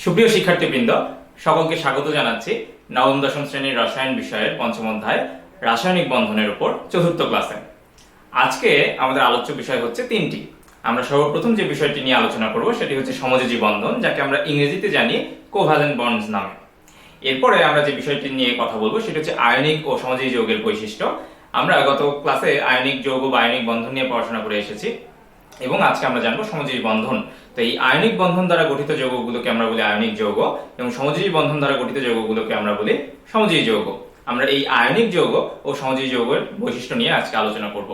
সুপ্রিয় শিক্ষার্থীবৃন্দ, সকলকে স্বাগত জানাচ্ছি নবম দশম শ্রেণীর রসায়ন বিষয়ের পঞ্চম অধ্যায় রাসায়নিক বন্ধনের উপর চতুর্থ ক্লাসে। আজকে আমাদের আলোচ্য বিষয় হচ্ছে তিনটি। আমরা সর্বপ্রথম যে বিষয়টি নিয়ে আলোচনা করব সেটি হচ্ছে সমযোজী বন্ধন, যাকে আমরা ইংরেজিতে জানি কোভ্যালেন্ট বন্ডস নামে। এরপরে আমরা যে বিষয়টি নিয়ে কথা বলবো সেটি হচ্ছে আয়নিক ও সমযোজী যৌগের বৈশিষ্ট্য। আমরা গত ক্লাসে আয়নিক যৌগ বা আয়নিক বন্ধন নিয়ে পড়াশোনা করে এসেছি এবং আজকে আমরা জানবো সমযোজী বন্ধন। তো এই আয়নিক বন্ধন দ্বারা গঠিত যৌগগুলোকে আমরা বলি আয়নিক যৌগ এবং সমযোজী বন্ধন দ্বারা গঠিত যৌগগুলোকে আমরা বলি সমযোজী যৌগ। আমরা এই আয়নিক যৌগ ও সমযোজী যৌগের বৈশিষ্ট্য নিয়ে আজকে আলোচনা করব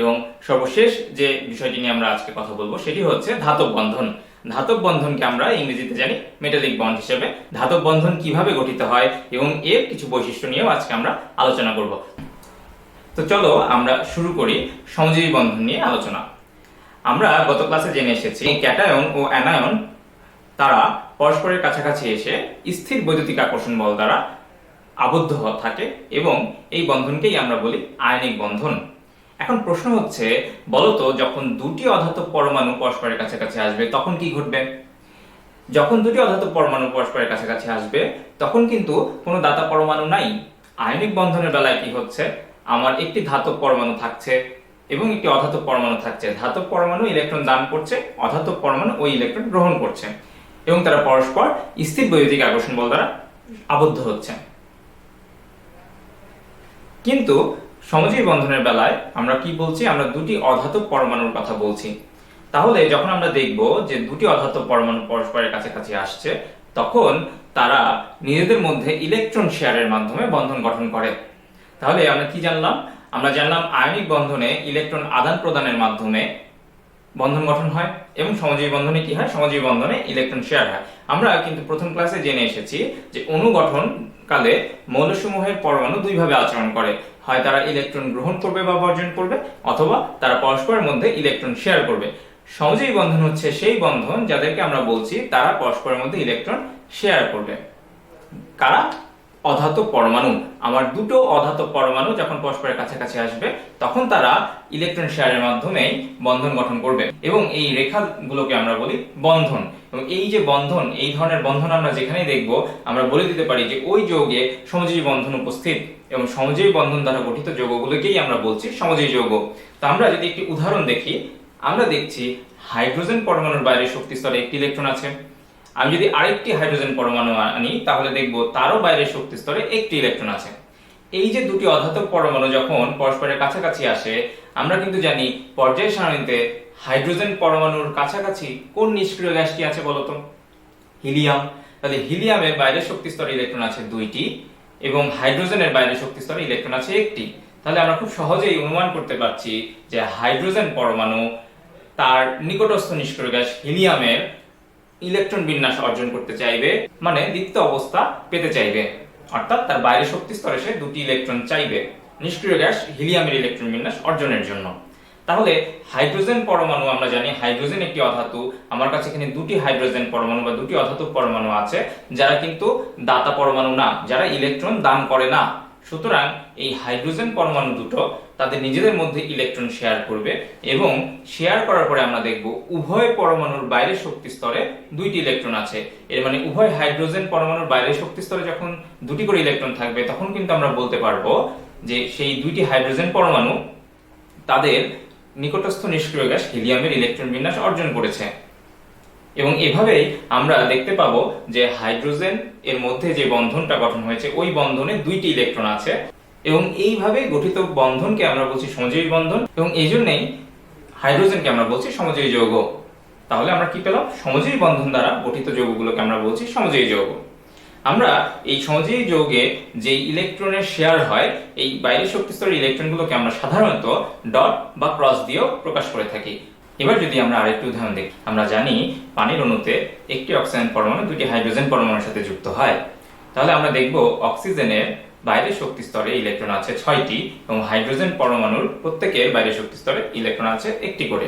এবং সর্বশেষ যে বিষয়টি নিয়ে আমরা আজকে কথা বলবো সেটি হচ্ছে ধাতব বন্ধন। ধাতব বন্ধনকে আমরা ইংরেজিতে জানি মেটালিক বন্ড হিসেবে। ধাতব বন্ধন কিভাবে গঠিত হয় এবং এর কিছু বৈশিষ্ট্য নিয়েও আজকে আমরা আলোচনা করব। তো চলো আমরা শুরু করি সমযোজী বন্ধন নিয়ে আলোচনা। আমরা গত ক্লাসে জেনে এসেছি ক্যাটায়ন ও অ্যানায়ন তারা পরস্পরের কাছাকাছি এসে স্থির বৈদ্যুতিক আকর্ষণ বল দ্বারা আবদ্ধ থাকে এবং এই বন্ধনকেই আমরা বলি আয়নিক বন্ধন। এখন প্রশ্ন হচ্ছে, বলতো যখন দুটি অধাতব পরমাণু পরস্পরের কাছাকাছি আসবে তখন কি ঘটবে? যখন দুটি অধাতব পরমাণু পরস্পরের কাছাকাছি আসবে তখন কিন্তু কোনো দাতা পরমাণু নাই। আয়নিক বন্ধনের বেলায় কি হচ্ছে, আমার একটি ধাতব পরমাণু থাকছে এবং একটি অধাতব পরমাণু থাকছে। ধাতব পরমাণু ইলেকট্রন দান করছে, অধাতব পরমাণু ওই ইলেকট্রন গ্রহণ করছে এবং তারা পরস্পর স্থির বৈদ্যুতিক আকর্ষণ বল দ্বারা আবদ্ধ হচ্ছে। কিন্তু সমযোজী বন্ধনের বেলায় আমরা কি বলছি? আমরা দুটি অধাতব পরমাণুর কথা বলছি। তাহলে যখন আমরা দেখব যে দুটি অধাতব পরমাণু পরস্পরের কাছাকাছি আসছে তখন তারা নিজেদের মধ্যে ইলেকট্রন শেয়ারের মাধ্যমে বন্ধন গঠন করে। তাহলে আমরা কি জানলাম? আমরা জানলাম আয়নিক বন্ধনে ইলেকট্রন আদান প্রদানের মাধ্যমে বন্ধন গঠন হয় এবং সমযোজী বন্ধনে কি হয়? সমযোজী বন্ধনে ইলেকট্রন শেয়ার হয়। আমরা কিন্তু প্রথম ক্লাসে জেনে এসেছি যে অণু গঠন কালে মৌলসমূহের পরমাণু দুইভাবে আচরণ করে, হয় তারা ইলেকট্রন গ্রহণ করবে বা বর্জন করবে, অথবা তারা পরস্পরের মধ্যে ইলেকট্রন শেয়ার করবে। সমযোজী বন্ধন হচ্ছে সেই বন্ধন যাদেরকে আমরা বলছি তারা পরস্পরের মধ্যে ইলেকট্রন শেয়ার করবে। কারা? অধাতব পরমাণু। আমার দুটো অধাতব পরমাণু যখন পরস্পরের কাছাকাছি আসবে তখন তারা ইলেকট্রন শেয়ারের মাধ্যমে বন্ধন গঠন করবে এবং এই রেখাগুলোকে আমরা বলি বন্ধন। এবং এই যে বন্ধন, এই ধরনের বন্ধন আমরা যেখানেই দেখব আমরা বলে দিতে পারি যে ওই যৌগে সমযোজী বন্ধন উপস্থিত এবং সমযোজী বন্ধন দ্বারা গঠিত যৌগগুলোকেই আমরা বলছি সমযোজী যৌগ। তো আমরা যদি একটি উদাহরণ দেখি, আমরা দেখছি হাইড্রোজেন পরমাণুর বাইরে শক্তি স্তরে একটি ইলেকট্রন আছে। আমি যদি আরেকটি হাইড্রোজেন পরমাণু আনি তাহলে দেখব তারও বাইরের শক্তি স্তরে একটি ইলেকট্রন আছে। এই যে দুটি অধাতব পরমাণু যখন পরস্পরের কাছাকাছি আসে, আমরা কিন্তু জানি পর্যায় সারণীতে হাইড্রোজেন পরমাণুর কাছাকাছি কোন নিষ্ক্রিয় গ্যাসটি আছে বলতো? হিলিয়াম। তাহলে হিলিয়ামের বাইরের শক্তি স্তরে ইলেকট্রন আছে দুইটি এবং হাইড্রোজেনের বাইরের শক্তি স্তরে ইলেকট্রন আছে একটি। তাহলে আমরা খুব সহজেই অনুমান করতে পারছি যে হাইড্রোজেন পরমাণু তার নিকটস্থ নিষ্ক্রিয় গ্যাস হিলিয়ামের ইলেকট্রন বিন্যাস অর্জন করতে চাইবে, মানে দীপ্ত অবস্থা পেতে চাইবে, অর্থাৎ তার বাইরের শক্তি স্তরে সে দুটি ইলেকট্রন চাইবে নিষ্ক্রিয় গ্যাস হিলিয়ামের ইলেকট্রন বিন্যাস অর্জনের জন্য। তাহলে হাইড্রোজেন পরমাণু আমরা জানি হাইড্রোজেন একটি অধাতু। আমার কাছে এখানে দুটি হাইড্রোজেন পরমাণু বা দুটি অধাতব পরমাণু আছে যারা কিন্তু দাতা পরমাণু না, যারা ইলেকট্রন দান করে না। সুতরাং এই হাইড্রোজেন পরমাণু দুটো তাদের নিজেদের মধ্যে ইলেকট্রন শেয়ার করবে এবং শেয়ার করার পরে আমরা দেখব উভয় পরমাণুর বাইরের শক্তি স্তরে দুইটি ইলেকট্রন আছে। এর মানে উভয় হাইড্রোজেন পরমাণুর বাইরের শক্তি স্তরে যখন দুটি করে ইলেকট্রন থাকবে তখন কিন্তু আমরা বলতে পারবো যে সেই দুইটি হাইড্রোজেন পরমাণু তাদের নিকটস্থ নিষ্ক্রিয় গ্যাস হিলিয়ামের ইলেকট্রন বিন্যাস অর্জন করেছে। এবং এভাবেই আমরা দেখতে পাবো যে হাইড্রোজেন এর মধ্যে যে বন্ধনটা গঠন হয়েছে ওই বন্ধনে দুইটি ইলেকট্রন আছে এবং এইভাবে গঠিত বন্ধনকে আমরা বলছি সমযোজী বন্ধন এবং এই জন্যই হাইড্রোজেনকে আমরা বলছি সমযোজী যৌগ। তাহলে আমরা কি পেলাম? সমযোজী বন্ধন দ্বারা গঠিত যৌগগুলোকে আমরা বলছি সমযোজী যৌগ। আমরা এই সমযোজী যৌগে যে ইলেকট্রনের শেয়ার হয়, এই বাইরের শক্তি স্তরের ইলেকট্রনগুলোকে আমরা সাধারণত ডট বা ক্রস দিয়েও প্রকাশ করে থাকি। এবার যদি আমরা আরেকটি উদাহরণ দেখি, আমরা জানি পানির অণুতে একটি অক্সিজেন পরমাণু দুটি হাইড্রোজেন পরমাণুর সাথে যুক্ত হয়। তাহলে আমরা দেখব অক্সিজেনের বাইরের শক্তি স্তরে ইলেকট্রন আছে 6টি এবং হাইড্রোজেন পরমাণুর প্রত্যেকের বাইরের শক্তি স্তরে ইলেকট্রন আছে একটি করে।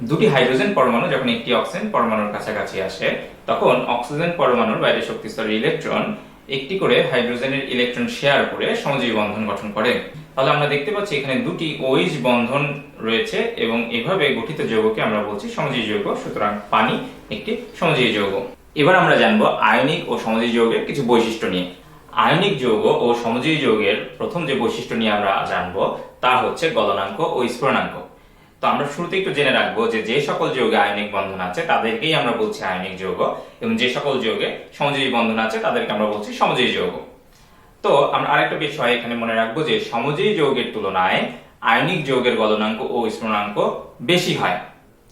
দুটি হাইড্রোজেন পরমাণু যখন একটি অক্সিজেন পরমাণুর কাছাকাছি আসে তখন অক্সিজেন পরমাণুর বাইরের শক্তি স্তরের ইলেকট্রন একটি করে হাইড্রোজেনের ইলেকট্রন শেয়ার করে সমযোজী বন্ধন গঠন করে। তাহলে আমরা দেখতে পাচ্ছি এখানে দুটি OH বন্ধন রয়েছে এবং এভাবে গঠিত যৌগকে আমরা বলছি সমযোজী যৌগ। সুতরাং পানি একটি সমযোজী যৌগ। এবার আমরা জানবো আয়নিক ও সমযোজী যৌগের কিছু বৈশিষ্ট্য নিয়ে। আয়নিক যৌগ ও সমযোজী যৌগের প্রথম যে বৈশিষ্ট্য নিয়ে আমরা জানবো তা হচ্ছে গলনাঙ্ক ও স্ফুরণাঙ্ক। তো আমরা শুরুতে একটু জেনে রাখবো যে যে সকল যৌগে আয়নিক বন্ধন আছে তাদেরকেই আমরা বলছি আয়নিক যৌগ, এবং যে সকল যৌগে সমযোজী বন্ধন আছে তাদেরকে আমরা বলছি সমযোজী যৌগ। তো আমরা আরেকটা বিষয় এখানে মনে রাখবো যে সমযোজী যৌগের তুলনায় আয়নিক যৌগের গলনাঙ্ক ও স্ফুরণাঙ্ক বেশি হয়।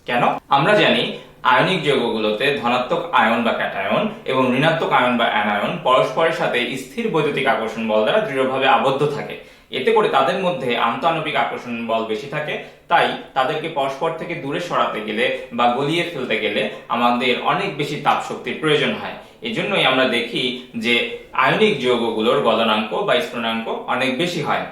কেন? আমরা জানি আয়নিক যৌগগুলোতে ধনাত্মক আয়ন বা ক্যাটায়ন এবং ঋণাত্মক আয়ন বা অ্যানায়ন পরস্পরের সাথে স্থির বৈদ্যুতিক আকর্ষণ বল দ্বারা দৃঢ়ভাবে আবদ্ধ থাকে। এতে করে তাদের মধ্যে আন্তঃআণবিক আকর্ষণ বল বেশি থাকে, তাই তাদেরকে পরস্পর থেকে দূরে সরাতে গেলে বা গলিয়ে ফেলতে গেলে আমাদের অনেক বেশি তাপ শক্তির প্রয়োজন হয়। এজন্যই আমরা দেখি যে আয়নিক যৌগগুলোর গলনাঙ্ক বা স্ফুরণাঙ্ক অনেক বেশি হয়।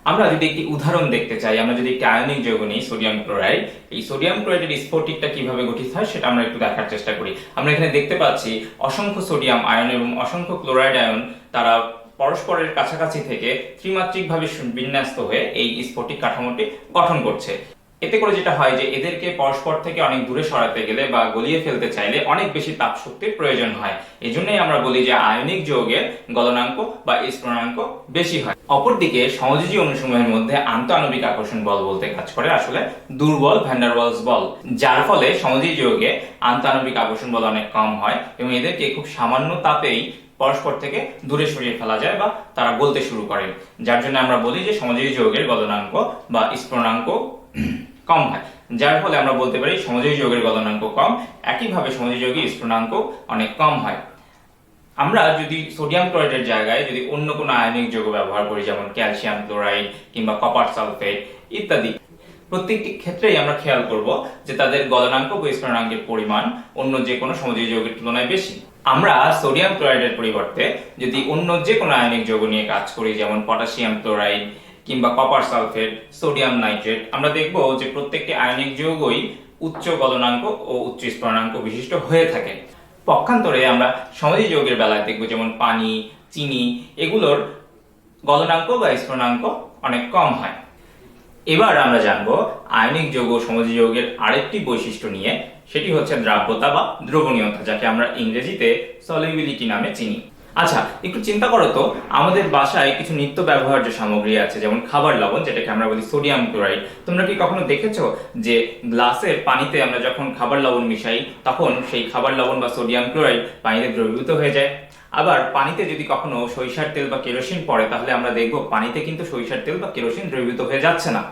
আমরা যদি একটি উদাহরণ দেখতে চাই, আমরা যদি একটি আয়নিক যৌগ নিই সোডিয়াম ক্লোরাইড, এই সোডিয়াম ক্লোরাইডের স্ফটিকটা কিভাবে গঠিত হয় সেটা আমরা একটু দেখার চেষ্টা করি। আমরা এখানে দেখতে পাচ্ছি অসংখ্য সোডিয়াম আয়ন এবং অসংখ্য ক্লোরাইড আয়ন তারা পরস্পরের কাছাকাছি থেকে ত্রিমাত্রিকভাবে বিন্যস্ত হয়ে এই স্ফটিক কাঠামোটি গঠন করছে। এতে করে যেটা হয় যে এদেরকে পরস্পর থেকে অনেক দূরে সরাতে গেলে বা গলিয়ে ফেলতে চাইলে অনেক বেশি তাপ শক্তির প্রয়োজন হয়। এজন্যই আমরা বলি যে আয়নিক যৌগের গলনাঙ্ক বা স্ফুরণাঙ্ক বেশি হয়। অপরদিকে সমযোজী অণুসমূহের মধ্যে আন্তঃআণবিক আকর্ষণ বল বলতে কাজ করে আসলে দুর্বল ভ্যান ডার ওয়ালস বল, যার ফলে সমযোজী যৌগে আন্তঃআণবিক আকর্ষণ বল অনেক কম হয় এবং এদেরকে খুব সামান্য তাপেই পরস্পর থেকে দূরে সরিয়ে ফেলা যায় বা তারা গলতে শুরু করে, যার জন্য আমরা বলি যে সমযোজী যৌগের গলনাঙ্ক বা স্ফুরণাঙ্ক কম হয়, যার ফলে আমরা বলতে পারি সমযোজী যৌগের গলনাঙ্ক কম, একইভাবে সমযোজী যৌগের স্ফুরণাঙ্ক অনেক কম হয়। আমরা যদি সোডিয়াম ক্লোরাইডের জায়গায় যদি অন্য কোনো আয়নিক যৌগ ব্যবহার করি, যেমন ক্যালসিয়াম ক্লোরাইড কিংবা কপার সালফেট ইত্যাদি, প্রত্যেকটি ক্ষেত্রেই আমরা খেয়াল করব যে তাদের গলনাঙ্ক বা স্ফুরণাঙ্কের পরিমাণ অন্য যে কোনো সমযোজী যৌগের তুলনায় বেশি। আমরা সোডিয়াম ক্লোরাইডের পরিবর্তে যদি অন্য যে কোনো আয়নিক যৌগ নিয়ে কাজ করি, যেমন পটাশিয়াম ক্লোরাইড কিংবা কপার সালফেট, সোডিয়াম নাইট্রেট, আমরা দেখব যে প্রত্যেকটি আয়নিক যৌগই উচ্চ গলনাঙ্ক ও উচ্চ স্ফুরণাঙ্ক বিশিষ্ট হয়ে থাকে। পক্ষান্তরে আমরা সমযোজী যৌগের বেলায় দেখব যেমন পানি, চিনি, এগুলোর গলনাঙ্ক বা স্ফুরণাঙ্ক অনেক কম হয়। এবার আমরা জানবো আয়নিক যৌগ ও সমযোজী যৌগের আরেকটি বৈশিষ্ট্য নিয়ে, সেটি হচ্ছে দ্রাব্যতা বা দ্রবণীয়তা, যাকে আমরা ইংরেজিতে সলিবিলিটি নামে চিনি। আচ্ছা, একটু চিন্তা করো তো, আমাদের বাসায় কিছু নিত্য ব্যবহার্য সামগ্রী আছে, যেমন খাবার লবণ, যেটাকে আমরা বলি সোডিয়াম ক্লোরাইড। তোমরা কি কখনো দেখেছো যে গ্লাসের পানিতে আমরা যখন খাবার লবণ মিশাই তখন সেই খাবার লবণ বা সোডিয়াম ক্লোরাইড পানিতে দ্রবীভূত হয়ে যায়? আবার পানিতে যদি কখনো সরিষার তেল বা কেরোসিন পড়ে, তাহলে আমরা দেখব পানিতে কিন্তু সরিষার তেল বা কেরোসিন দ্রবীভূত হয়ে যাচ্ছে না।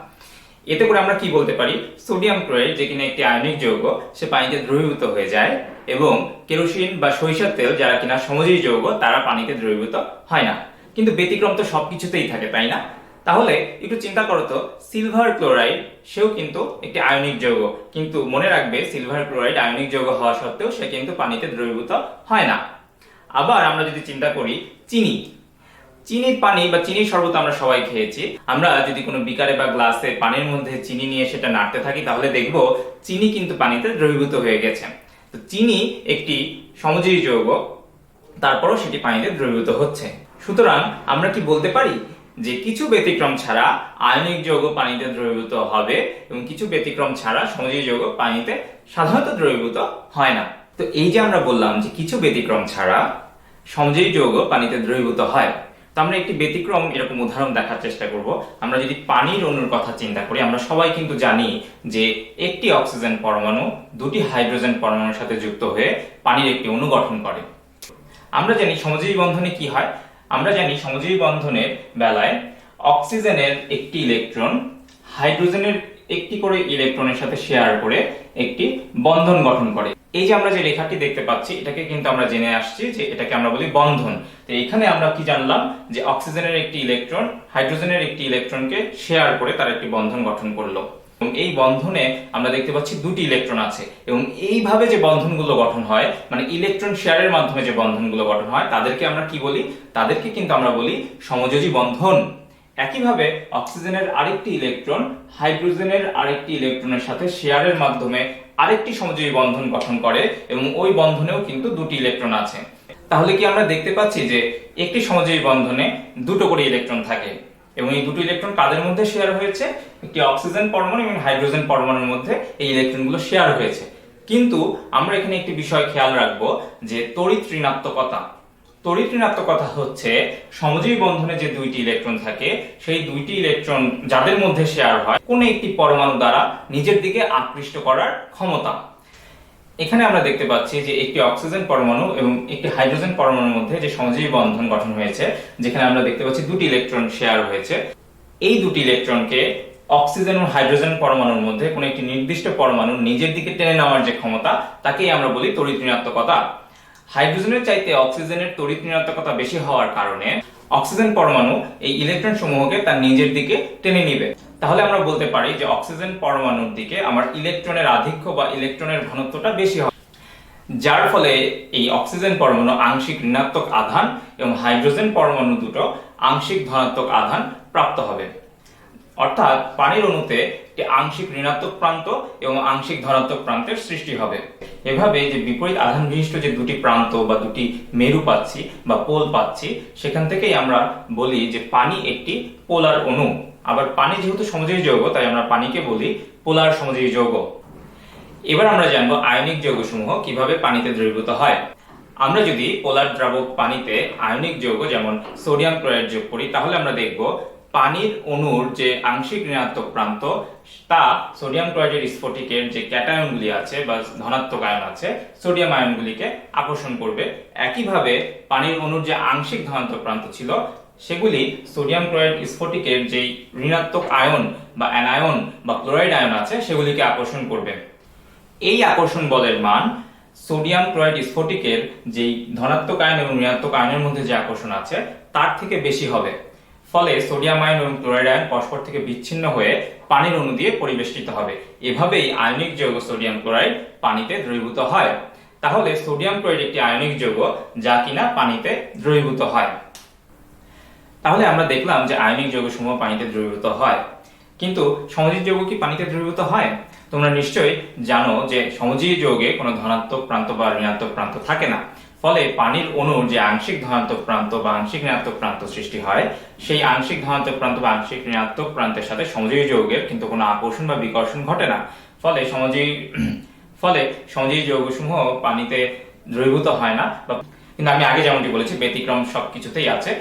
এতে করে আমরা কি বলতে পারি, সোডিয়াম ক্লোরাইড যে কিনা একটি আয়নিক যৌগ, সে পানিতে দ্রবীভূত হয়ে যায়, এবং কেরোসিন বা সরিষার তেল যারা কিনা সমযোজী যৌগ, তারা পানিতে দ্রবীভূত হয় না। কিন্তু ব্যতিক্রম তো সবকিছুতেই থাকে, তাই না? তাহলে একটু চিন্তা করো তো, সিলভার ক্লোরাইড সেও কিন্তু একটি আয়নিক যৌগ, কিন্তু মনে রাখবে সিলভার ক্লোরাইড আয়নিক যৌগ হওয়া সত্ত্বেও সে কিন্তু পানিতে দ্রবীভূত হয় না। আবার আমরা যদি চিন্তা করি চিনির পানি বা চিনির শরবত আমরা সবাই খেয়েছি। আমরা যদি কোনো বিকারে বা গ্লাসে পানির মধ্যে চিনি নিয়ে সেটা নাড়তে থাকি, তাহলে দেখব চিনি কিন্তু পানিতে দ্রবীভূত হয়ে গেছে। তো চিনি একটি সমযোজী যৌগ, তারপরও সেটি পানিতে দ্রবীভূত হচ্ছে। সুতরাং আমরা কি বলতে পারি যে কিছু ব্যতিক্রম ছাড়া আয়নিক যৌগ পানিতে দ্রবীভূত হবে এবং কিছু ব্যতিক্রম ছাড়া সমযোজী যৌগ পানিতে সাধারণত দ্রবীভূত হয় না। তো এই যে আমরা বললাম যে কিছু ব্যতিক্রম ছাড়া সমযোজী যৌগ পানিতে দ্রবীভূত হয়, তো আমরা একটি ব্যতিক্রম এরকম উদাহরণ দেখার চেষ্টা করব। আমরা যদি পানির অণুর কথা চিন্তা করি, আমরা সবাই কিন্তু জানি যে একটি অক্সিজেন পরমাণু দুটি হাইড্রোজেন পরমাণুর সাথে যুক্ত হয়ে পানির একটি অণু গঠন করে। আমরা জানি সমযোজী বন্ধনে কি হয়, আমরা জানি সমযোজী বন্ধনের বেলায় অক্সিজেনের একটি ইলেকট্রন হাইড্রোজেনের একটি করে ইলেকট্রনের সাথে শেয়ার করে একটি বন্ধন গঠন করে। এই যে আমরা যে রেখাটি দেখতে পাচ্ছি, এটাকে কিন্তু আমরা জেনে আসছি যে এটাকে আমরা বলি বন্ধন। তো এখানে আমরা কি জানলাম যে অক্সিজেনের একটি ইলেকট্রন হাইড্রোজেনের একটি ইলেকট্রনকে শেয়ার করে তার একটি বন্ধন গঠন করলো, এবং এই বন্ধনে আমরা দেখতে পাচ্ছি দুটি ইলেকট্রন আছে, এবং এইভাবে যে বন্ধনগুলো গঠন হয়, মানে ইলেকট্রন শেয়ারের মাধ্যমে যে বন্ধনগুলো গঠন হয়, তাদেরকে আমরা কি বলি? তাদেরকে কিন্তু আমরা বলি সমযোজী বন্ধন। একইভাবে অক্সিজেনের আরেকটি ইলেকট্রন হাইড্রোজেনের আরেকটি ইলেকট্রনের সাথে শেয়ারের মাধ্যমে আরেকটি সমযোজী বন্ধন গঠন করে, এবং ওই বন্ধনেও কিন্তু দুটি ইলেকট্রন আছে। তাহলে কি আমরা দেখতে পাচ্ছি যে একটি সমযোজী বন্ধনে দুটো করে ইলেকট্রন থাকে, এবং এই দুটো ইলেকট্রন কাদের মধ্যে শেয়ার হয়েছে? একটি অক্সিজেন পরমাণু এবং হাইড্রোজেন পরমাণুর মধ্যে এই ইলেকট্রনগুলো শেয়ার হয়েছে। কিন্তু আমরা এখানে একটি বিষয় খেয়াল রাখবো যে তড়িৎ ঋণাত্মকতা। তড়িৎ ঋণাত্মকতা হচ্ছে সমযোজী বন্ধনে যে দুইটি ইলেকট্রন থাকে সেই দুইটি ইলেকট্রন যাদের মধ্যে শেয়ার হয় কোন একটি পরমাণু দ্বারা নিজের দিকে আকৃষ্ট করার ক্ষমতা। এখানে আমরা দেখতে পাচ্ছি যে একটি অক্সিজেন পরমাণু এবং একটি হাইড্রোজেন পরমাণুর মধ্যে যে সমযোজী বন্ধন গঠন হয়েছে, যেখানে আমরা দেখতে পাচ্ছি দুটি ইলেকট্রন শেয়ার হয়েছে। এই দুটি ইলেকট্রনকে অক্সিজেন ও হাইড্রোজেন পরমাণুর মধ্যে কোন একটি নির্দিষ্ট পরমাণু নিজের দিকে টেনে নেওয়ার যে ক্ষমতা, তাকেই আমরা বলি তড়িৎ ঋণাত্মকতা। হাইড্রোজেনের চাইতে অক্সিজেনের তড়িৎ ঋণাত্মকতা বেশি হওয়ার কারণে অক্সিজেন পরমাণু এই ইলেকট্রন সমূহকে তার নিজের দিকে টেনে নিবে। তাহলে আমরা বলতে পারি যে অক্সিজেন পরমাণুর দিকে আমার ইলেকট্রনের আধিক্য বা ইলেকট্রনের ঘনত্বটা বেশি হবে, যার ফলে এই অক্সিজেন পরমাণু আংশিক ঋণাত্মক আধান এবং হাইড্রোজেন পরমাণু দুটো আংশিক ধনাত্মক আধান প্রাপ্ত হবে। অর্থাৎ পানির অণুতে একটি আংশিক ঋণাত্মক প্রান্ত এবং আংশিক ধনাত্মক প্রান্তের সৃষ্টি হবে। এভাবে যে বিপরীত আধান বিশিষ্ট যে দুটি প্রান্ত বা দুটি মেরু পাচ্ছি বা পোল পাচ্ছি, সেখান থেকেই আমরা বলি যে পানি একটি পোলার অণু। আবার পানি যেহেতু সমযোজী যৌগ, তাই আমরা পানিকে বলি পোলার সমযোজী যৌগ। এবার আমরা জানবো আয়নিক যৌগসমূহ কিভাবে পানিতে দ্রবীভূত হয়। আমরা যদি পোলার দ্রাবক পানিতে আয়নিক যৌগ যেমন সোডিয়াম ক্লোরাইড যোগ করি, তাহলে আমরা দেখব পানির অণুর যে আংশিক ঋণাত্মক প্রান্ত, তা সোডিয়াম ক্লোরাইডের স্ফটিকের যে ক্যাটায়নগুলি আছে বা ধনাত্মক আয়ন আছে, সোডিয়াম আয়নগুলিকে আকর্ষণ করবে। একইভাবে পানির অণুর যে আংশিক ধনাত্মক প্রান্ত ছিল, সেগুলি সোডিয়াম ক্লোরাইড স্ফটিকের যে ঋণাত্মক আয়ন বা অ্যানায়ন বা ক্লোরাইড আয়ন আছে, সেগুলিকে আকর্ষণ করবে। এই আকর্ষণ বলের মান সোডিয়াম ক্লোরাইড স্ফটিকের যেই ধনাত্মক আয়ন এবং ঋণাত্মক আয়নের মধ্যে যে আকর্ষণ আছে, তার থেকে বেশি হবে। ফলে সোডিয়াম আয়ন এবং ক্লোরাইড আয়ন পরস্পর থেকে বিচ্ছিন্ন হয়ে পানির অণু দিয়ে পরিবেষ্টিত হবে। এভাবেই আয়নিক যৌগ সোডিয়াম ক্লোরাইড পানিতে দ্রবীভূত হয়। তাহলে সোডিয়াম ক্লোরাইড একটি আয়নিক যৌগ যা কিনা পানিতে দ্রবীভূত হয়। তাহলে আমরা দেখলাম যে আয়নিক যৌগসমূহ পানিতে দ্রবীভূত হয়, কিন্তু সমযোজী যৌগ কি পানিতে দ্রবীভূত হয়? তোমরা নিশ্চয়ই জানো যে সমযোজী যৌগে কোনো ধনাত্মক প্রান্ত বা ঋণাত্মক প্রান্ত থাকে না। ফলে পানির অণুর যে আংশিক ধনাত্মক প্রান্ত বা আংশিক ঋণাত্মক প্রান্ত সৃষ্টি হয়, সেই আংশিক ধনাত্মক প্রান্ত বা আংশিক ঋণাত্মক প্রান্তের সাথে সমযোজী যৌগের কিন্তু কোনো আকর্ষণ বা বিকর্ষণ ঘটে না। ফলে সমযোজী যৌগসমূহ পানিতে দ্রবীভূত হয় না। কিন্তু আমি আগে যেমনটি বলেছি, ব্যতিক্রম সবকিছুতেই আছে।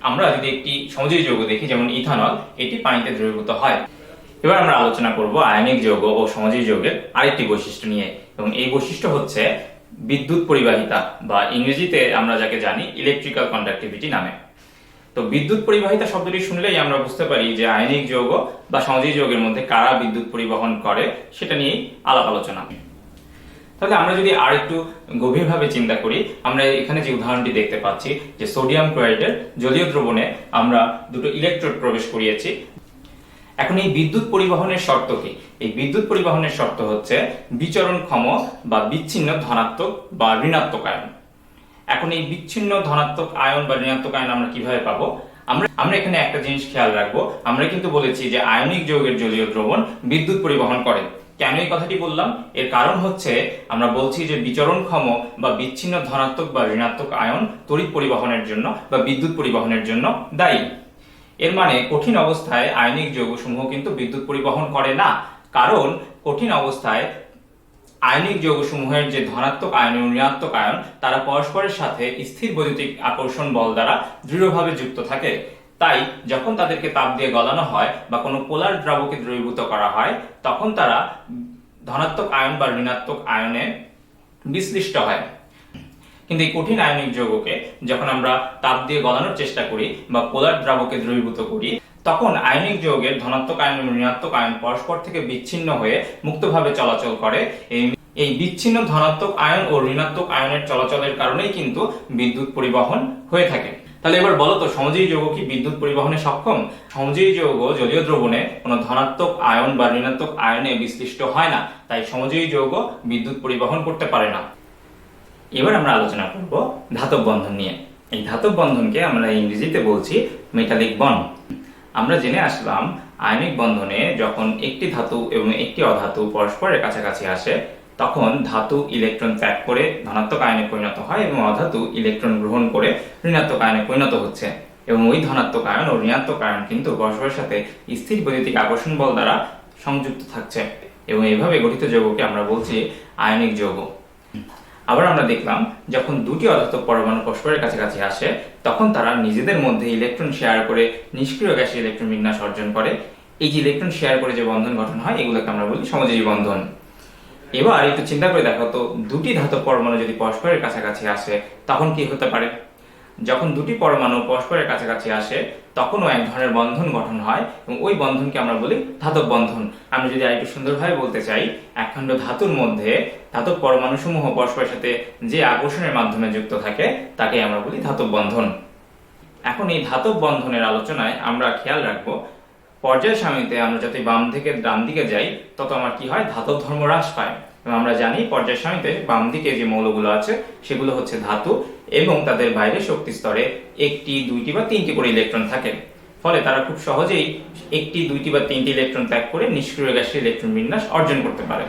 আমরা যদি একটি সমযোজী যৌগ দেখি, যেমন ইথানল, এটি পানিতে দ্রবীভূত হয়। এবার আমরা আলোচনা করব আয়নিক যৌগ ও সমযোজী যৌগের আরেকটি বৈশিষ্ট্য নিয়ে, এবং এই বৈশিষ্ট্য হচ্ছে বিদ্যুৎ পরিবাহিতা, বা ইংরেজিতে আমরা যাকে জানি ইলেকট্রিক্যাল কন্ডাক্টিভিটি নামে। তো বিদ্যুৎ পরিবাহিতা শব্দটি শুনলেই আমরা বুঝতে পারি যে আয়নিক যৌগ বা সমযোজী যৌগের মধ্যে কারা বিদ্যুৎ পরিবহন করে, সেটা নিয়েই আলাপ আলোচনা। তাহলে আমরা যদি আর একটু গভীরভাবে চিন্তা করি, আমরা এখানে যে উদাহরণটি দেখতে পাচ্ছি যে সোডিয়াম ক্লোরাইডের জলীয় দ্রবণে আমরা দুটো ইলেকট্রোড প্রবেশ করিয়েছি। এখন এই বিদ্যুৎ পরিবহনের শর্ত কি? এই বিদ্যুৎ পরিবহনের শর্ত হচ্ছে বিচরণক্ষম বা বিচ্ছিন্ন ধনাত্মক বা ঋণাত্মক আয়ন। এখন এই বিচ্ছিন্ন ধনাত্মক আয়ন বা ঋণাত্মক আয়ন আমরা কিভাবে পাবো? আমরা এখানে একটা জিনিস খেয়াল রাখবো, আমরা কিন্তু বলেছি যে আয়নিক যৌগের জলীয় দ্রবণ বিদ্যুৎ পরিবহন করে। কেন এই কথাটি বললাম? এর কারণ হচ্ছে আমরা বলছি যে বিচরণক্ষম বা বিচ্ছিন্ন ধনাত্মক বা ঋণাত্মক আয়ন তড়িৎ পরিবহনের জন্য বা বিদ্যুৎ পরিবহনের জন্য দায়ী। এর মানে কঠিন অবস্থায় আয়নিক যৌগসমূহ কিন্তু বিদ্যুৎ পরিবহন করে না, কারণ কঠিন অবস্থায় আয়নিক যৌগসমূহের যে ধনাত্মক আয়ন এবং ঋণাত্মক আয়ন, তারা পরস্পরের সাথে স্থির বৈদ্যুতিক আকর্ষণ বল দ্বারা দৃঢ়ভাবে যুক্ত থাকে। তাই যখন তাদেরকে তাপ দিয়ে গলানো হয় বা কোনো পোলার দ্রাবকে দ্রবীভূত করা হয়, তখন তারা ধনাত্মক আয়ন বা ঋণাত্মক আয়নে বিশ্লিষ্ট হয়। কিন্তু এই কঠিন আয়নিক যৌগকে যখন আমরা তাপ দিয়ে গলানোর চেষ্টা করি বা পোলার দ্রাবকে দ্রবীভূত করি, তখন আয়নিক যৌগের ধনাত্মক আয়ন এবং ঋণাত্মক আয়ন পরস্পর থেকে বিচ্ছিন্ন হয়ে মুক্তভাবে চলাচল করে। এই বিচ্ছিন্ন ধনাত্মক আয়ন ও ঋণাত্মক আয়নের চলাচলের কারণেই কিন্তু বিদ্যুৎ পরিবহন হয়ে থাকে। তাহলে এবার বলো তো, সমযোজী যৌগ কি বিদ্যুৎ পরিবহনে সক্ষম? সমযোজী যৌগ জলীয় দ্রবণে কোনো ধনাত্মক আয়ন বা ঋণাত্মক আয়নে বিশ্লিষ্ট হয় না, তাই সমযোজী যৌগ বিদ্যুৎ পরিবহন করতে পারে না। এবার আমরা আলোচনা করব ধাতব বন্ধন নিয়ে। এই ধাতব বন্ধনকে আমরা ইংরেজিতে বলছি মেটালিক বন্ড। আমরা জেনে আসলাম আয়নিক বন্ধনে যখন একটি ধাতু এবং একটি অধাতু পরস্পরের কাছাকাছি আসে, তখন ধাতু ইলেকট্রন ত্যাগ করে ধনাত্মক আয়নে পরিণত হয় এবং অধাতু ইলেকট্রন গ্রহণ করে ঋণাত্মক আয়নে পরিণত হচ্ছে। এবং ওই ধনাত্মক আয়ন ও ঋণাত্মক আয়ন কিন্তু পরস্পরের সাথে স্থির বৈদ্যুতিক আকর্ষণ বল দ্বারা সংযুক্ত থাকছে। এবং এভাবে গঠিত যৌগকে আমরা বলছি আয়নিক যৌগ। আবার আমরা দেখলাম যখন দুটি অধাতব পরমাণু পরস্পরের কাছাকাছি আসে তখন তারা নিজেদের মধ্যে ইলেকট্রন শেয়ার করে নিষ্ক্রিয় গ্যাসের ইলেকট্রন বিন্যাস অর্জন করে। এই যে ইলেকট্রন শেয়ার করে যে বন্ধন গঠন হয় এগুলোকে আমরা বলি সমযোজী বন্ধন। এবার একটু চিন্তা করে দেখো তো, দুটি ধাতব পরমাণু যদি পরস্পরের কাছাকাছি আসে তখন কি হতে পারে? যখন দুটি পরমাণু পরস্পরের কাছাকাছি আসে তখনও এক ধরনের বন্ধন গঠন হয় এবং ওই বন্ধনকে আমরা বলি ধাতব বন্ধন। আমি যদি আরেকটু সুন্দরভাবে বলতে চাই, একখণ্ড ধাতুর মধ্যে ধাতব পরমাণু সমূহ পরস্পরের সাথে যে আকর্ষণের মাধ্যমে যুক্ত থাকে তাকে আমরা বলি ধাতব বন্ধন। এখন এই ধাতব বন্ধনের আলোচনায় আমরা খেয়াল রাখবো, পর্যায় সারণীতে আমরা যত বাম থেকে ডান দিকে যাই তত আমার কি হয়, ধাতব ধর্ম হ্রাস পায়। এবং আমরা জানি পর্যায় সারণীতে বাম দিকে যে মৌলগুলো আছে সেগুলো হচ্ছে ধাতু এবং তাদের বাইরে শক্তি স্তরে একটি, দুইটি বা তিনটি করে ইলেকট্রন থাকে। ফলে তারা খুব সহজেই একটি, দুইটি বা তিনটি ইলেকট্রন ত্যাগ করে নিষ্ক্রিয় গ্যাসের ইলেকট্রন বিন্যাস অর্জন করতে পারে।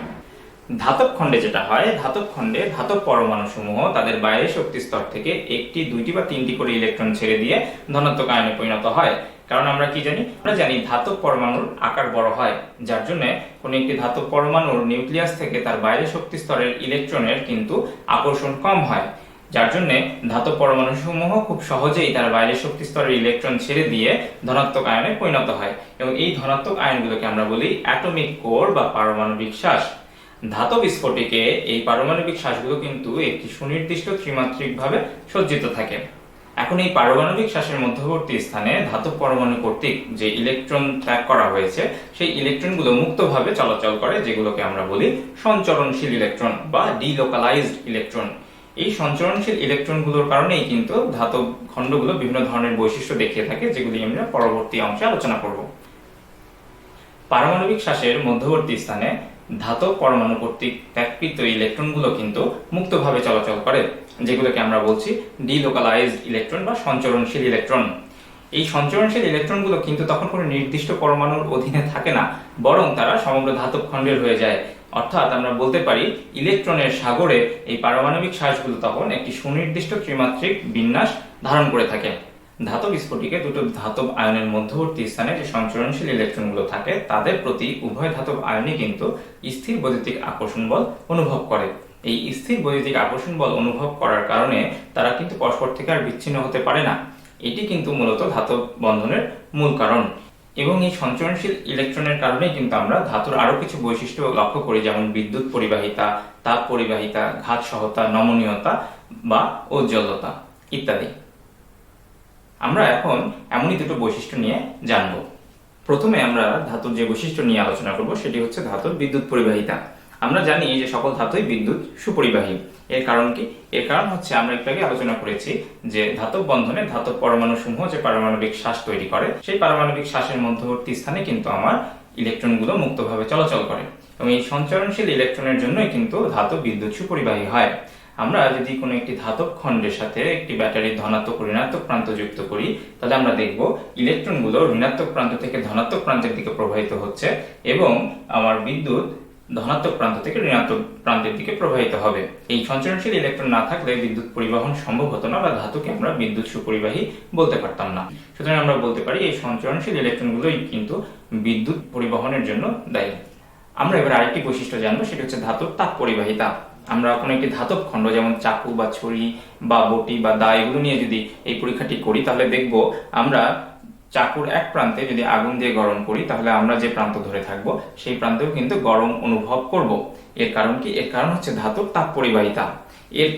ধাতব খণ্ডে যেটা হয়, ধাতব খণ্ডে ধাতব পরমাণু সমূহ তাদের বাইরের শক্তি স্তর থেকে একটি, দুইটি বা তিনটি করে ইলেকট্রন ছেড়ে দিয়ে ধনাত্মক আয়নে পরিণত হয়। কারণ আমরা কি জানি, আমরা জানি ধাতব পরমাণুর আকার বড় হয়, যার জন্য কোন একটি ধাতব পরমাণুর নিউক্লিয়াস থেকে তার বাইরের শক্তি স্তরের ইলেকট্রনের কিন্তু আকর্ষণ কম হয়, যার জন্য ধাতব পরমাণু সমূহ খুব সহজেই তার বাইরের শক্তি স্তরের ইলেকট্রন ছেড়ে দিয়ে ধনাত্মক আয়নে পরিণত হয়। এবং এই ধনাত্মক আয়নগুলোকে আমরা বলি অ্যাটমিক কোর বা পারমাণবিক শ্বাস। ধাতব স্ফটিকে এই পারমাণবিক শ্বাসগুলো কিন্তু একটি সুনির্দিষ্ট ত্রিমাত্রিকভাবে সজ্জিত থাকে। এখন এই পারমাণবিক শ্বাসের মধ্যবর্তী স্থানে ধাতব পরমাণু কর্তৃক যে ইলেকট্রন ত্যাগ করা হয়েছে সেই ইলেকট্রনগুলো মুক্তভাবে চলাচল করে, যেগুলোকে আমরা বলি সঞ্চরণশীল ইলেকট্রন বা ডিলোকালাইজড ইলেকট্রন। এই সঞ্চরণশীল ইলেকট্রনগুলোর কারণেই কিন্তু ধাতব খণ্ডগুলো বিভিন্ন ধরনের বৈশিষ্ট্য দেখিয়ে থাকে, যেগুলি আমরা পরবর্তী অংশে আলোচনা করব। পারমাণবিক শ্বাসের মধ্যবর্তী স্থানে ধাতব পরমাণু কর্তৃক ত্যাগকৃত ইলেকট্রনগুলো কিন্তু মুক্তভাবে চলাচল করে, যেগুলোকে আমরা বলছি ডিলোকালাইজড ইলেকট্রন বা সঞ্চরণশীল ইলেকট্রন। এই সঞ্চরণশীল ইলেকট্রনগুলো কিন্তু তখন কোনো নির্দিষ্ট পরমাণুর অধীনে থাকে না, বরং তারা সমগ্র ধাতব খণ্ডের হয়ে যায়। অর্থাৎ আমরা বলতে পারি ইলেকট্রনের সাগরে এই পারমাণবিক শ্বাসগুলো তখন একটি সুনির্দিষ্ট ত্রিমাত্রিক বিন্যাস ধারণ করে থাকে। ধাতব স্ফটিকে দুটো ধাতব আয়নের মধ্যবর্তী স্থানে যে সঞ্চরণশীল ইলেকট্রনগুলো থাকে তাদের প্রতি উভয় ধাতব আয়নই কিন্তু স্থির বৈদ্যুতিক আকর্ষণ বল অনুভব করে। এই স্থির বৈদ্যুতিক আকর্ষণ বল অনুভব করার কারণে তারা কিন্তু পরস্পর থেকে আর বিচ্ছিন্ন হতে পারে না। এটি কিন্তু মূলত ধাতব বন্ধনের মূল কারণ। এবং এই সঞ্চরণশীল ইলেকট্রনের কারণেই কিন্তু আমরা ধাতুর আরো কিছু বৈশিষ্ট্য লক্ষ্য করি, যেমন বিদ্যুৎ পরিবাহিতা, তাপ পরিবাহিতা, ঘাত সহতা, নমনীয়তা বা ঔজ্জ্বল্যতা ইত্যাদি। আমরা এখন এমনই দুটো বৈশিষ্ট্য নিয়ে জানব। প্রথমে আমরা ধাতুর যে বৈশিষ্ট্য নিয়ে আলোচনা করব সেটি হচ্ছে ধাতুর বিদ্যুৎ পরিবাহিতা। আমরা জানি যে সকল ধাতুই বিদ্যুৎ সুপরিবাহী। এর কারণ কি? এর কারণ হচ্ছে আমরা একটু আগে আলোচনা করেছি যে ধাতব বন্ধনে ধাতব পরমাণু সমূহ যে পারমাণবিক শ্বাস তৈরি করে সেই পারমাণবিক শ্বাসের মধ্যবর্তী স্থানে কিন্তু আমার ইলেকট্রনগুলো মুক্তভাবে চলাচল করে এবং এই সঞ্চরণশীল ইলেকট্রনের জন্যই কিন্তু ধাতব বিদ্যুৎ সুপরিবাহী হয়। আমরা যদি কোনো একটি ধাতব খণ্ডের সাথে একটি ব্যাটারির ধনাত্মক ও ঋণাত্মক প্রান্ত যুক্ত করি তাহলে আমরা দেখব ইলেকট্রনগুলো ঋণাত্মক প্রান্ত থেকে ধনাত্মক প্রান্তের দিকে প্রবাহিত হচ্ছে এবং আমার বিদ্যুৎ ধনাত্মক প্রান্ত থেকে ঋণাত্মক প্রান্তের দিকে প্রবাহিত হবে। এই সঞ্চরণশীল ইলেকট্রন না থাকলে বিদ্যুৎ পরিবহন সম্ভব হতো না বা ধাতুকে আমরা বিদ্যুৎ সুপরিবাহী বলতে পারতাম না। সুতরাং আমরা বলতে পারি এই সঞ্চরণশীল ইলেকট্রনগুলোই কিন্তু বিদ্যুৎ পরিবহনের জন্য দায়ী। আমরা এবার আরেকটি বৈশিষ্ট্য জানবো, সেটা হচ্ছে ধাতুর তাপ পরিবাহিতা। আমরা কোনো একটি ধাতব খণ্ড যেমন চাকু বা ছুরি বা বটি বা দা এগুলো নিয়ে যদি এই পরীক্ষাটি করি তাহলে দেখব আমরা চাকুর এক প্রান্তে যদি আগুন দিয়ে গরম করি তাহলে আমরা যে প্রান্ত ধরে থাকবো সেই প্রান্তেও কিন্তু গরম অনুভব করব। এর কারণ কি? এর কারণ হচ্ছে ধাতুর তাপ পরিবাহিতা। এর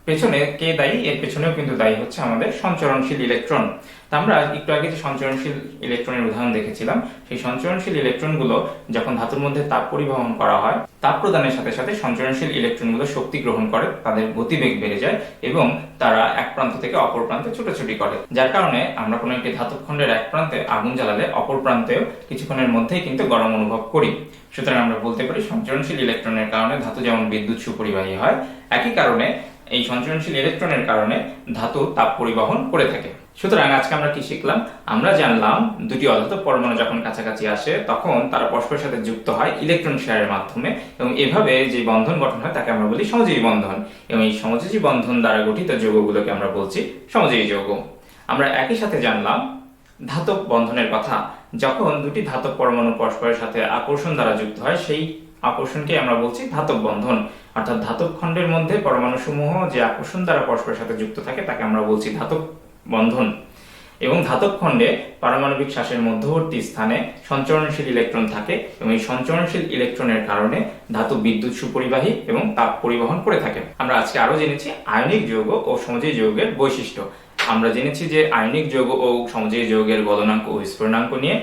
পেছনে কে দায়ী? এর পেছনেও কিন্তু দায়ী হচ্ছে আমাদের সঞ্চরণশীল ইলেকট্রন। তা আমরা একটু আগে যে সঞ্চরণশীল ইলেকট্রনের উদাহরণ দেখেছিলাম, সেই সঞ্চরণশীল ইলেকট্রনগুলো যখন ধাতুর মধ্যে তাপ পরিবহন করা হয়, তাপ প্রদানের সাথে সাথে সঞ্চরণশীল ইলেকট্রনগুলো শক্তি গ্রহণ করে, তাদের গতিবেগ বেড়ে যায় এবং তারা এক প্রান্ত থেকে অপর প্রান্তে ছুটোছুটি করে, যার কারণে আমরা কোনো একটি ধাতব খণ্ডের এক প্রান্তে আগুন জ্বালালে অপর প্রান্তেও কিছুক্ষণের মধ্যেই কিন্তু গরম অনুভব করি। সুতরাং আমরা বলতে পারি সঞ্চরণশীল ইলেকট্রনের কারণে ধাতু যেমন বিদ্যুৎ সুপরিবাহী হয়, একই কারণে এই সঞ্চরণশীল ইলেকট্রনের কারণে ধাতু তাপ পরিবহন করে থাকে। সুতরাং আজকে আমরা কি শিখলাম? আমরা জানলাম দুটি অধাতব পরমাণু যখন কাছাকাছি আসে তখন তারা পরস্পরের সাথে যুক্ত হয় ইলেকট্রন শেয়ারের মাধ্যমে এবং এভাবে যে বন্ধন গঠন হয় তাকে আমরা বলি সমযোজী বন্ধন এবং এই সমযোজী বন্ধন দ্বারা গঠিত যৌগগুলোকে আমরা বলছি সমযোজী যৌগ। আমরা একই সাথে জানলাম ধাতব বন্ধনের কথা। যখন দুটি ধাতব পরমাণু পরস্পরের সাথে আকর্ষণ দ্বারা যুক্ত হয় সেই আকর্ষণকে আমরা বলছি ধাতব বন্ধন। অর্থাৎ ধাতব খণ্ডের মধ্যে পরমাণুসমূহ যে আকর্ষণ দ্বারা পরস্পরের সাথে যুক্ত থাকে তাকে আমরা বলছি ধাতব বন্ধন। এবং ধাতব খণ্ডে পারমাণবিক শ্বাসের মধ্যবর্তী স্থানে সঞ্চরণশীল ইলেকট্রন থাকে এবং এই সঞ্চরণশীল ইলেকট্রনের কারণে ধাতু বিদ্যুৎ সুপরিবাহী এবং তাপ পরিবহন করে থাকে। আমরা আজকে আরো জেনেছি আয়নিক যৌগ ও সমযোজী যৌগের বৈশিষ্ট্য। আমরা জেনেছি যে আয়নিক যৌগ ও সমযোজী যৌগের গলনাঙ্ক ও স্ফুটনাঙ্ক নিয়ে,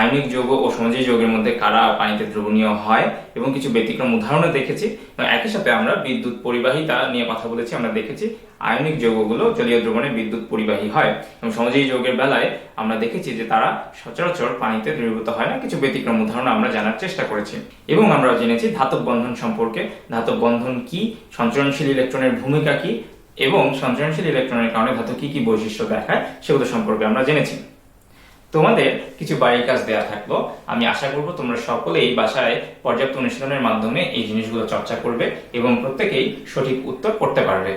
আয়নিক যৌগ ও সমযোজী যৌগের মধ্যে কারা পানিতে দ্রবণীয় হয় এবং কিছু ব্যতিক্রম উদাহরণও দেখেছি। একই সাথে আমরা বিদ্যুৎ পরিবাহিতা নিয়ে কথা বলেছি। আমরা দেখেছি আয়নিক যৌগগুলো জলীয় দ্রবণে বিদ্যুৎ পরিবাহী হয় এবং সমযোজী যৌগের বেলায় আমরা দেখেছি যে তারা সচরাচর পানিতে দ্রবীভূত হয় না। কিছু ব্যতিক্রম উদাহরণ আমরা জানার চেষ্টা করেছি এবং আমরা জেনেছি ধাতব বন্ধন সম্পর্কে। ধাতব বন্ধন কি, সঞ্চরণশীল ইলেকট্রনের ভূমিকা কি এবং সঞ্চরণশীল ইলেকট্রনের কারণে ধাতু কি কি বৈশিষ্ট্য দেখায় সেগুলো সম্পর্কে আমরা জেনেছি। তোমাদের কিছু বাড়ির কাজ দেওয়া থাকলো। আমি আশা করব তোমরা সকলেই বাসায় পর্যাপ্ত অনুশীলনের মাধ্যমে এই জিনিসগুলো চর্চা করবে এবং প্রত্যেকেই সঠিক উত্তর করতে পারবে।